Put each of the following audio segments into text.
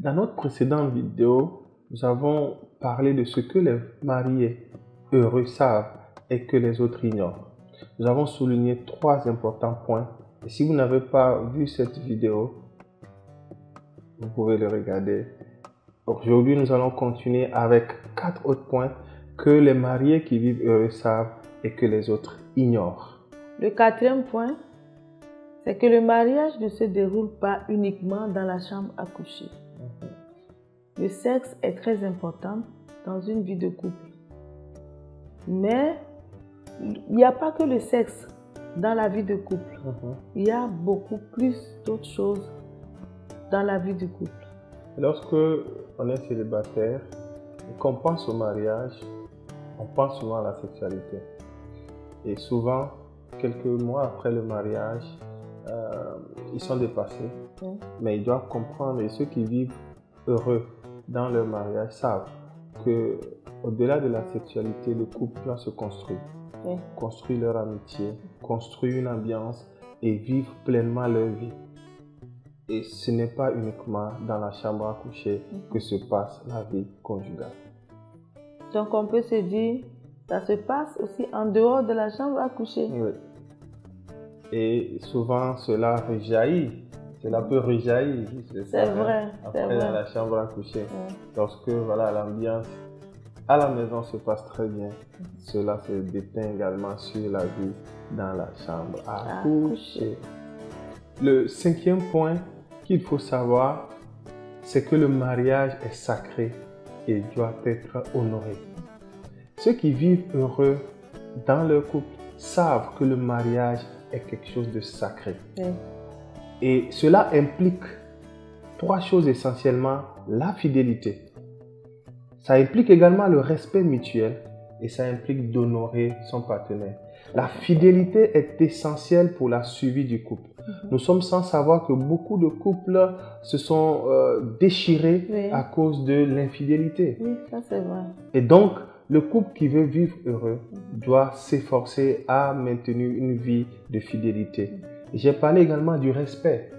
Dans notre précédente vidéo, nous avons parlé de ce que les mariés heureux savent et que les autres ignorent. Nous avons souligné 3 importants points. Et si vous n'avez pas vu cette vidéo, vous pouvez le regarder. Aujourd'hui, nous allons continuer avec 4 autres points que les mariés qui vivent heureux savent et que les autres ignorent. Le 4e point, c'est que le mariage ne se déroule pas uniquement dans la chambre à coucher. Le sexe est très important dans une vie de couple. Mais il n'y a pas que le sexe dans la vie de couple. Il y a beaucoup plus d'autres choses dans la vie du couple. Lorsque on est célibataire et qu'on pense au mariage, on pense souvent à la sexualité. Et souvent, quelques mois après le mariage, ils sont dépassés. Mais ils doivent comprendre, et ceux qui vivent heureux dans leur mariage savent que au-delà de la sexualité, le couple doit se construire. Construire leur amitié, construire une ambiance et vivre pleinement leur vie. Et ce n'est pas uniquement dans la chambre à coucher que se passe la vie conjugale. Donc on peut se dire, ça se passe aussi en dehors de la chambre à coucher. Oui. Et souvent cela rejaillit. Cela peut rejaillir. C'est vrai. Après dans la chambre à coucher. Lorsque voilà, l'ambiance à la maison se passe très bien, cela se déteint également sur la vie dans la chambre à coucher. Le 5e point qu'il faut savoir, c'est que le mariage est sacré et doit être honoré. Ceux qui vivent heureux dans leur couple savent que le mariage est quelque chose de sacré. Et cela implique 3 choses essentiellement: la fidélité. Ça implique également le respect mutuel et ça implique d'honorer son partenaire. La fidélité est essentielle pour la survie du couple. Nous sommes sans savoir que beaucoup de couples se sont déchirés à cause de l'infidélité. Oui, ça c'est vrai. Et donc, le couple qui veut vivre heureux doit s'efforcer à maintenir une vie de fidélité. J'ai parlé également du respect.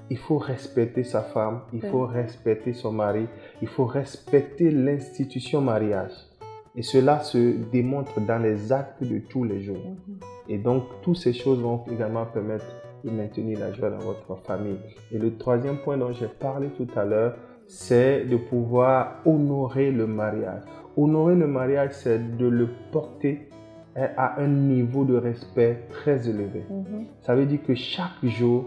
Il faut respecter sa femme, il faut respecter son mari, il faut respecter l'institution mariage. Et cela se démontre dans les actes de tous les jours. Et donc, toutes ces choses vont également permettre de maintenir la joie dans votre famille. Et le 3e point dont j'ai parlé tout à l'heure, c'est de pouvoir honorer le mariage. Honorer le mariage, c'est de le porter à un niveau de respect très élevé. Ça veut dire que chaque jour,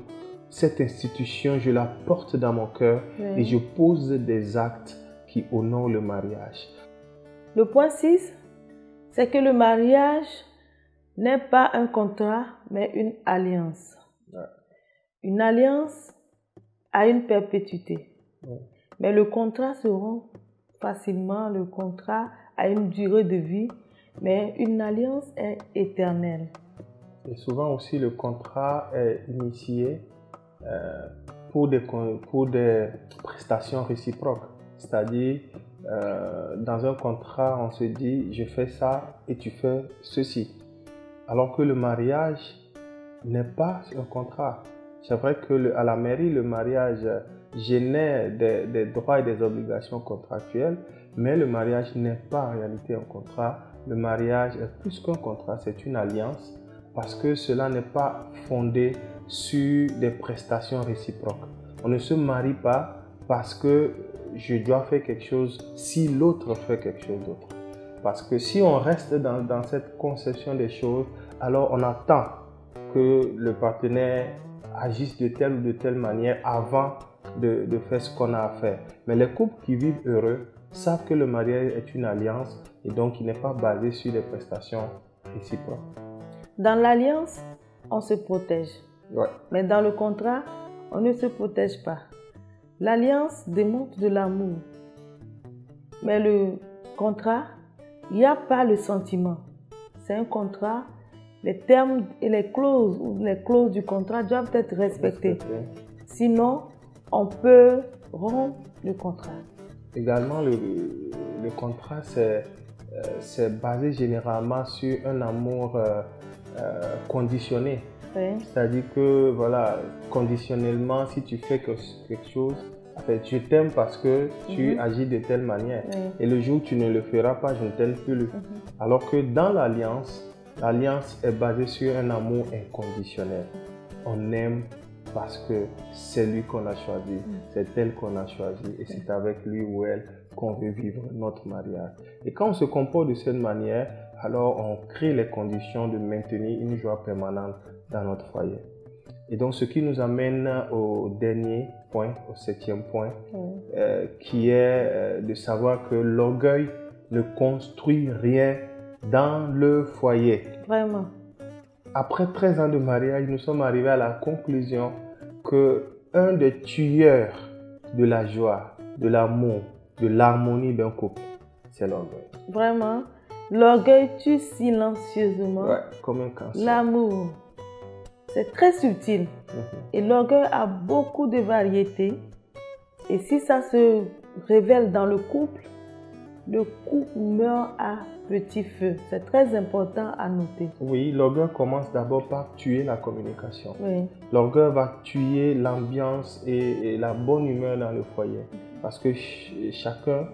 cette institution, je la porte dans mon cœur et je pose des actes qui honorent le mariage. Le point 6, c'est que le mariage n'est pas un contrat, mais une alliance. Une alliance a une perpétuité. Mais le contrat se rompt facilement, le contrat a une durée de vie, mais une alliance est éternelle. Et souvent aussi, le contrat est initié pour des prestations réciproques. C'est-à-dire, dans un contrat, on se dit, je fais ça et tu fais ceci. Alors que le mariage n'est pas un contrat. C'est vrai qu'à la mairie, le mariage génère des droits et des obligations contractuelles, mais le mariage n'est pas en réalité un contrat. Le mariage est plus qu'un contrat, c'est une alliance, parce que cela n'est pas fondé sur des prestations réciproques. On ne se marie pas parce que je dois faire quelque chose si l'autre fait quelque chose d'autre. Parce que si on reste dans cette conception des choses, alors on attend que le partenaire agisse de telle ou de telle manière avant de faire ce qu'on a à faire. Mais les couples qui vivent heureux savent que le mariage est une alliance et donc il n'est pas basé sur des prestations réciproques. Dans l'alliance, on se protège. Mais dans le contrat, on ne se protège pas. L'alliance démontre de l'amour. Mais le contrat, il n'y a pas le sentiment. C'est un contrat. Les termes et les clauses du contrat doivent être respectées. Sinon, on peut rompre le contrat. Également, le contrat, c'est basé généralement sur un amour conditionné. C'est-à-dire que, voilà, conditionnellement, si tu fais quelque chose, En fait, je t'aime parce que tu agis de telle manière. Et le jour où tu ne le feras pas, je ne t'aime plus. Alors que dans l'alliance, l'alliance est basée sur un amour inconditionnel. On aime parce que c'est lui qu'on a choisi, c'est elle qu'on a choisi et c'est avec lui ou elle qu'on veut vivre notre mariage. Et quand on se comporte de cette manière, alors on crée les conditions de maintenir une joie permanente dans notre foyer. Et donc ce qui nous amène au dernier point, au 7e point, qui est de savoir que l'orgueil ne construit rien dans le foyer. Vraiment. Après 13 ans de mariage, nous sommes arrivés à la conclusion que un des tueurs de la joie, de l'amour, de l'harmonie d'un couple, c'est l'orgueil. Vraiment, l'orgueil tue silencieusement comme un cancer. L'amour. C'est très subtil. Et l'orgueil a beaucoup de variétés. Et si ça se révèle dans le couple meurt à petit feu. C'est très important à noter. Oui, l'orgueil commence d'abord par tuer la communication. Oui. L'orgueil va tuer l'ambiance et la bonne humeur dans le foyer. Parce que chacun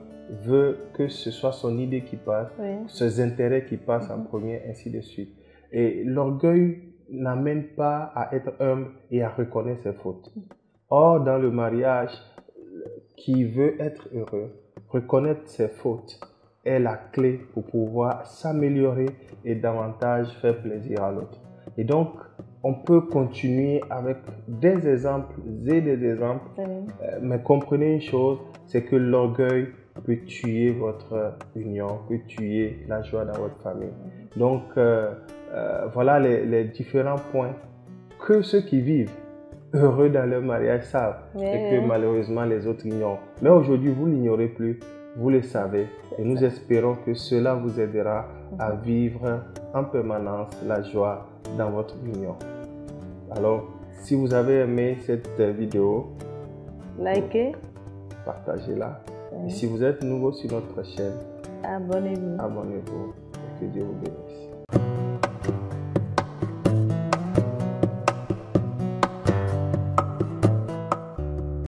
veut que ce soit son idée qui passe, ses intérêts qui passent en premier, ainsi de suite. Et l'orgueil n'amène pas à être humble et à reconnaître ses fautes. Or, dans le mariage, qui veut être heureux, reconnaître ses fautes est la clé pour pouvoir s'améliorer et davantage faire plaisir à l'autre. Et donc, on peut continuer avec des exemples et des exemples, mais comprenez une chose, c'est que l'orgueil peut tuer votre union, peut tuer la joie dans votre famille. Donc, voilà les différents points que ceux qui vivent heureux dans leur mariage savent et que malheureusement les autres ignorent. Mais aujourd'hui, vous ne l'ignorez plus, vous le savez et nous espérons que cela vous aidera à vivre en permanence la joie dans votre union. Alors, si vous avez aimé cette vidéo, likez, partagez-la. Et si vous êtes nouveau sur notre chaîne, abonnez-vous. Abonnez-vous et que Dieu vous bénisse.